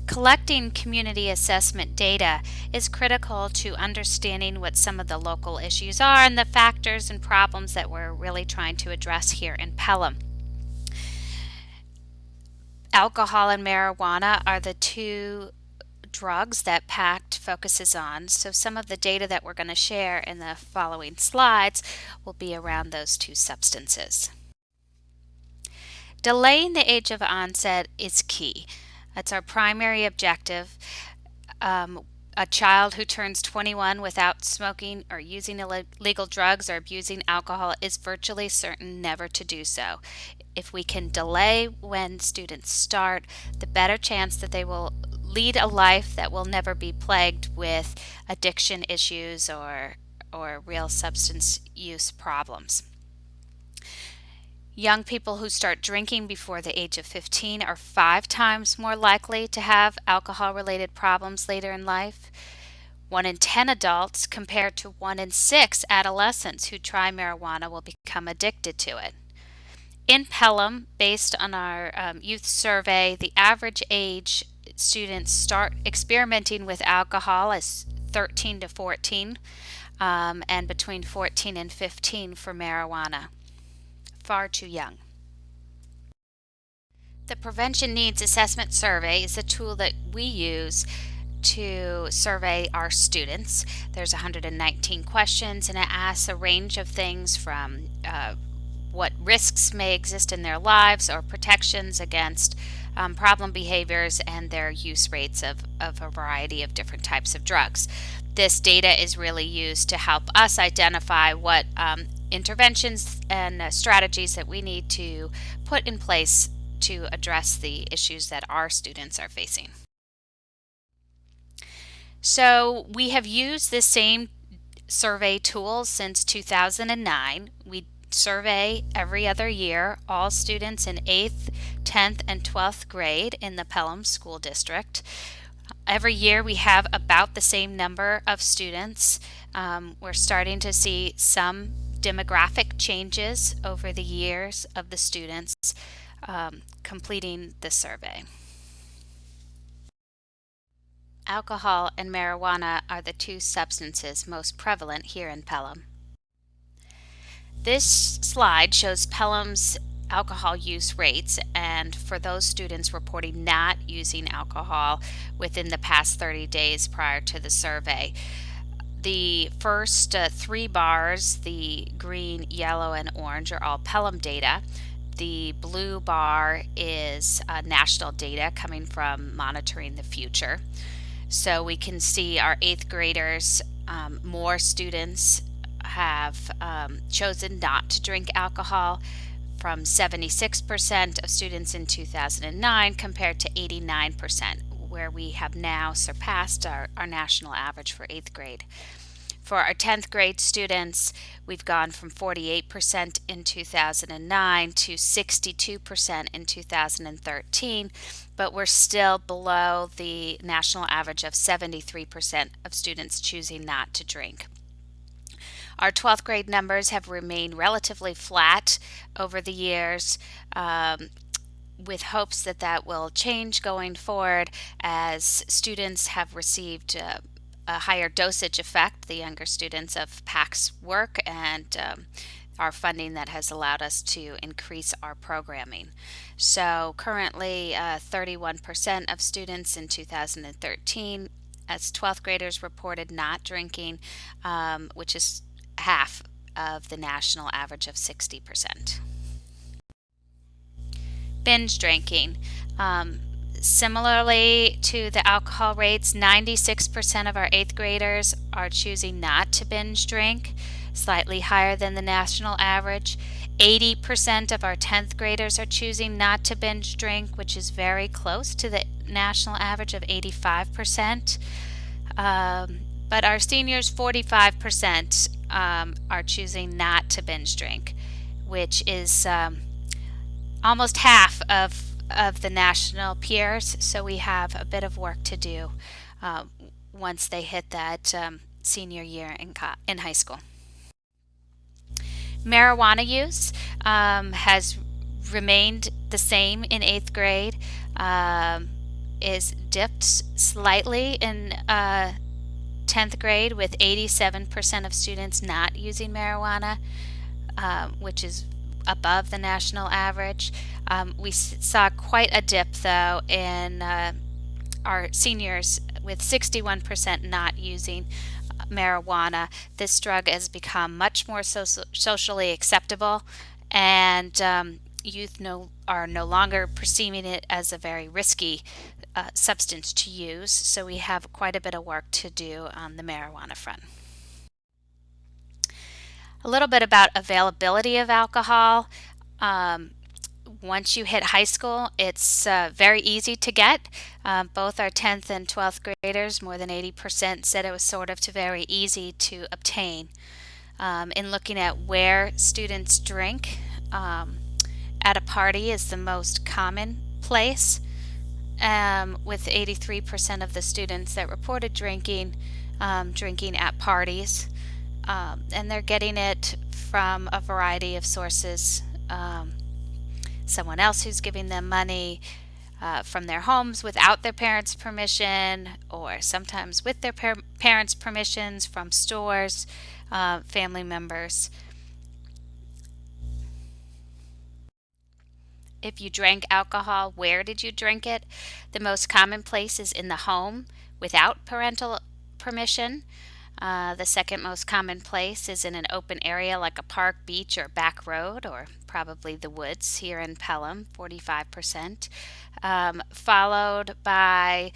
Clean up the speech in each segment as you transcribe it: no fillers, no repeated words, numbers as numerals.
Collecting community assessment data is critical to understanding what some of the local issues are and the factors and problems that we're really trying to address here in Pelham. Alcohol and marijuana are the two drugs that PACT focuses on, so some of the data that we're going to share in the following slides will be around those two substances. Delaying the age of onset is key. That's our primary objective. A child who turns 21 without smoking or using illegal drugs or abusing alcohol is virtually certain never to do so. If we can delay when students start, the better chance that they will lead a life that will never be plagued with addiction issues or real substance use problems. Young people who start drinking before the age of 15 are 5 times more likely to have alcohol-related problems later in life. 1 in 10 adults compared to 1 in 6 adolescents who try marijuana will become addicted to it. In Pelham, based on our youth survey, the average age students start experimenting with alcohol is 13 to 14, and between 14 and 15 for marijuana. Far too young. The Prevention Needs Assessment Survey is a tool that we use to survey our students. There's 119 questions, and it asks a range of things from what risks may exist in their lives or protections against problem behaviors and their use rates of a variety of different types of drugs. This data is really used to help us identify what interventions and strategies that we need to put in place to address the issues that our students are facing. So we have used this same survey tool since 2009. We survey every other year all students in 8th, 10th, and 12th grade in the Pelham School District. Every year we have about the same number of students. We're starting to see some demographic changes over the years of the students completing the survey. Alcohol and marijuana are the two substances most prevalent here in Pelham. This slide shows Pelham's alcohol use rates, and for those students reporting not using alcohol within the past 30 days prior to the survey. The first 3 bars, the green, yellow, and orange, are all Pelham data. The blue bar is national data coming from Monitoring the Future. So we can see our 8th graders, more students have chosen not to drink alcohol, from 76% of students in 2009 compared to 89%, where we have now surpassed our national average for 8th grade. For our 10th grade students, we've gone from 48% in 2009 to 62% in 2013, but we're still below the national average of 73% of students choosing not to drink. Our 12th grade numbers have remained relatively flat over the years, with hopes that that will change going forward as students have received a higher dosage effect, the younger students, of PACT's work and our funding that has allowed us to increase our programming. So currently 31% of students in 2013 as 12th graders reported not drinking, which is half of the national average of 60%. Binge drinking. Similarly to the alcohol rates, 96% of our 8th graders are choosing not to binge drink, slightly higher than the national average. 80% of our 10th graders are choosing not to binge drink, which is very close to the national average of 85%. But our seniors, 45%, are choosing not to binge drink, which is almost half of the national peers. So we have a bit of work to do once they hit that senior year in high school. Marijuana use has remained the same in 8th grade. is dipped slightly in 10th grade, with 87% of students not using marijuana, which is above the national average. We saw quite a dip, though, in our seniors, with 61% not using marijuana. This drug has become much more socially acceptable, and youth are no longer perceiving it as a very risky substance to use. So we have quite a bit of work to do on the marijuana front. A little bit about availability of alcohol. Um, Once you hit high school, it's very easy to get. Both our 10th and 12th graders, more than 80%, said it was sort of very easy to obtain. In looking at where students drink, at a party is the most common place, with 83% of the students that reported drinking at parties. And they're getting it from a variety of sources. Someone else who's giving them money, from their homes without their parents' permission, or sometimes with their parents' permissions, from stores, family members. If you drank alcohol, where did you drink it? The most common place is in the home without parental permission. The second most common place is in an open area like a park, beach, or back road, or probably the woods here in Pelham, 45%, followed by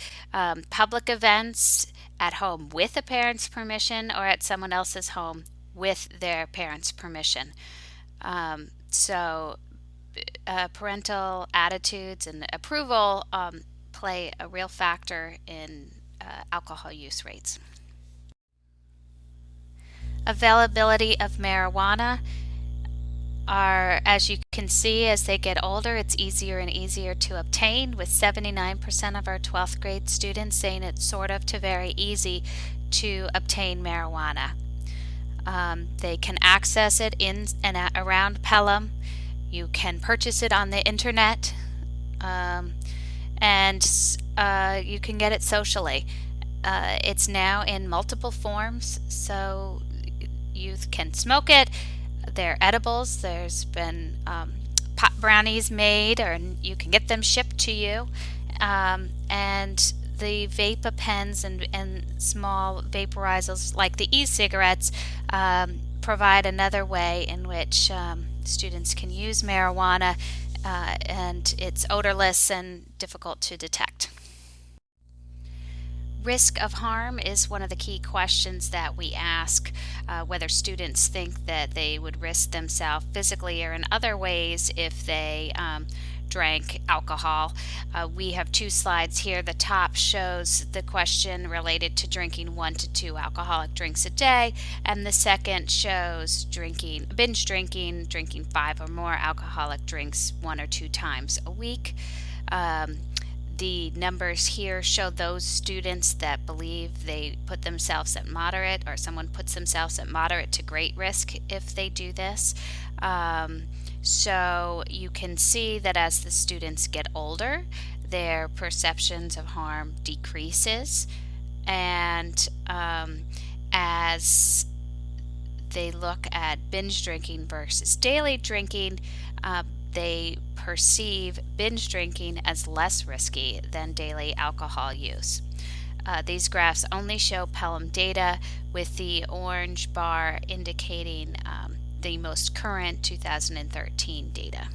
public events at home with a parent's permission, or at someone else's home with their parents' permission. So parental attitudes and approval play a real factor in alcohol use rates. Availability of marijuana are, as you can see, as they get older, it's easier and easier to obtain, with 79% of our 12th grade students saying it's sort of to very easy to obtain marijuana. They can access it in and around Pelham. You can purchase it on the internet, and you can get it socially. It's now in multiple forms, so youth can smoke it. They're edibles. There's been pot brownies made, or you can get them shipped to you. And the vapor pens and small vaporizers like the e-cigarettes provide another way in which students can use marijuana, and it's odorless and difficult to detect. Risk of harm is one of the key questions that we ask, whether students think that they would risk themselves physically or in other ways if they drank alcohol. We have two slides here. The top shows the question related to drinking 1 to 2 alcoholic drinks a day, and the second shows binge drinking 5 or more alcoholic drinks 1 or 2 times a week. The numbers here show those students that believe they put themselves at moderate, or someone puts themselves at moderate to great risk if they do this. So you can see that as the students get older, their perceptions of harm decreases, and as they look at binge drinking versus daily drinking, they perceive binge drinking as less risky than daily alcohol use. These graphs only show Pelham data, with the orange bar indicating the most current 2013 data.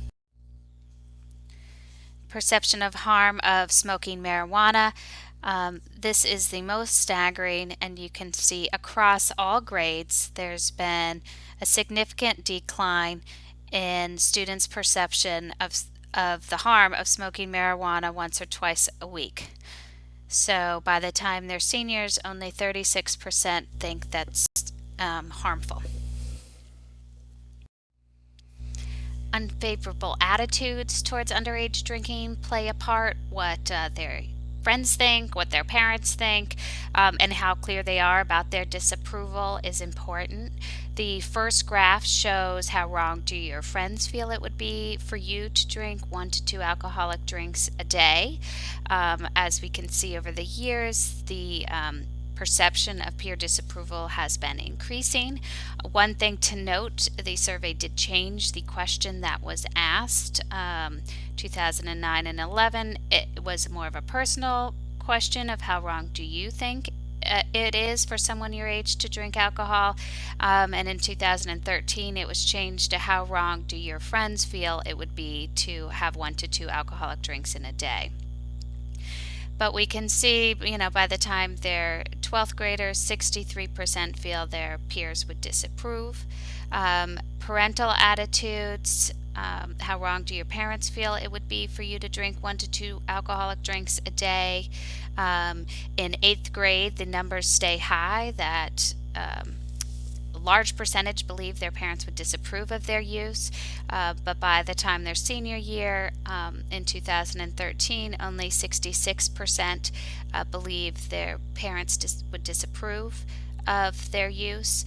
Perception of harm of smoking marijuana. This is the most staggering, and you can see across all grades there's been a significant decline in students' perception of the harm of smoking marijuana once or twice a week. So by the time they're seniors, only 36% think that's harmful. Unfavorable attitudes towards underage drinking play a part. What their friends think, what their parents think, and how clear they are about their disapproval is important. The first graph shows how wrong do your friends feel it would be for you to drink 1 to 2 alcoholic drinks a day. As we can see over the years, the perception of peer disapproval has been increasing. One thing to note, the survey did change the question that was asked. 2009 and 11, it was more of a personal question of how wrong do you think it is for someone your age to drink alcohol. And in 2013, it was changed to how wrong do your friends feel it would be to have 1 to 2 alcoholic drinks in a day. But we can see, by the time they're 12th graders, 63% feel their peers would disapprove. Parental attitudes, how wrong do your parents feel it would be for you to drink 1 to 2 alcoholic drinks a day? In 8th grade, the numbers stay high that a large percentage believe their parents would disapprove of their use, but by the time their senior year in 2013, only 66% believe their parents would disapprove of their use.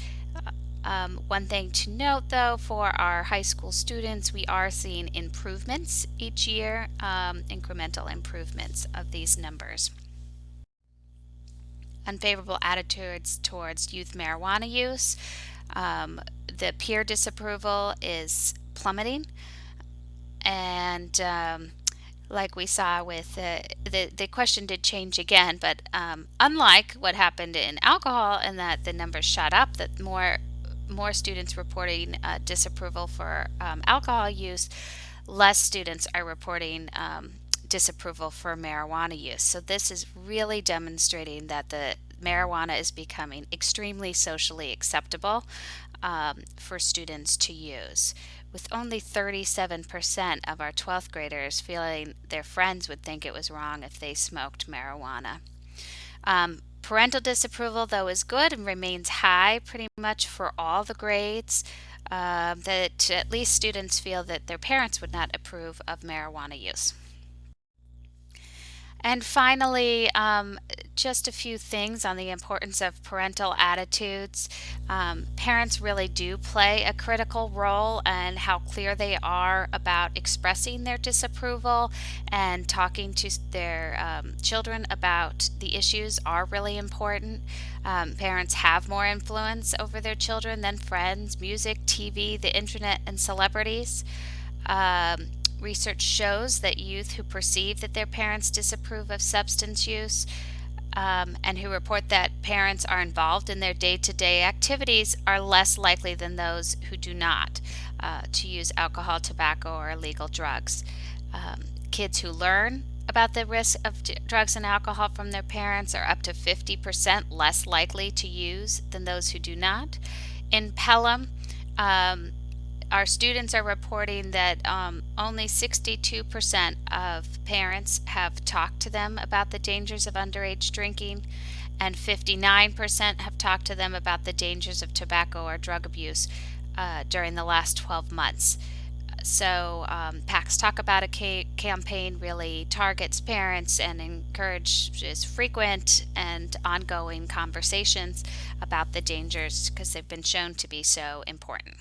One thing to note, though, for our high school students, we are seeing improvements each year, incremental improvements of these numbers. Unfavorable attitudes towards youth marijuana use. The peer disapproval is plummeting, and like we saw with the question did change again, but unlike what happened in alcohol, in that the numbers shot up, that more students reporting disapproval for alcohol use, less students are reporting disapproval for marijuana use. So this is really demonstrating that the marijuana is becoming extremely socially acceptable for students to use, with only 37% of our 12th graders feeling their friends would think it was wrong if they smoked marijuana. Parental disapproval, though, is good and remains high pretty much for all the grades. That at least students feel that their parents would not approve of marijuana use. And finally, just a few things on the importance of parental attitudes. Parents really do play a critical role in how clear they are about expressing their disapproval, and talking to their children about the issues are really important. Parents have more influence over their children than friends, music, TV, the internet, and celebrities. Research shows that youth who perceive that their parents disapprove of substance use, and who report that parents are involved in their day-to-day activities, are less likely than those who do not to use alcohol, tobacco, or illegal drugs. Kids who learn about the risk of drugs and alcohol from their parents are up to 50% less likely to use than those who do not. In Pelham, our students are reporting that only 62% of parents have talked to them about the dangers of underage drinking, and 59% have talked to them about the dangers of tobacco or drug abuse during the last 12 months. So PACT's Talk About a campaign really targets parents and encourages frequent and ongoing conversations about the dangers, because they've been shown to be so important.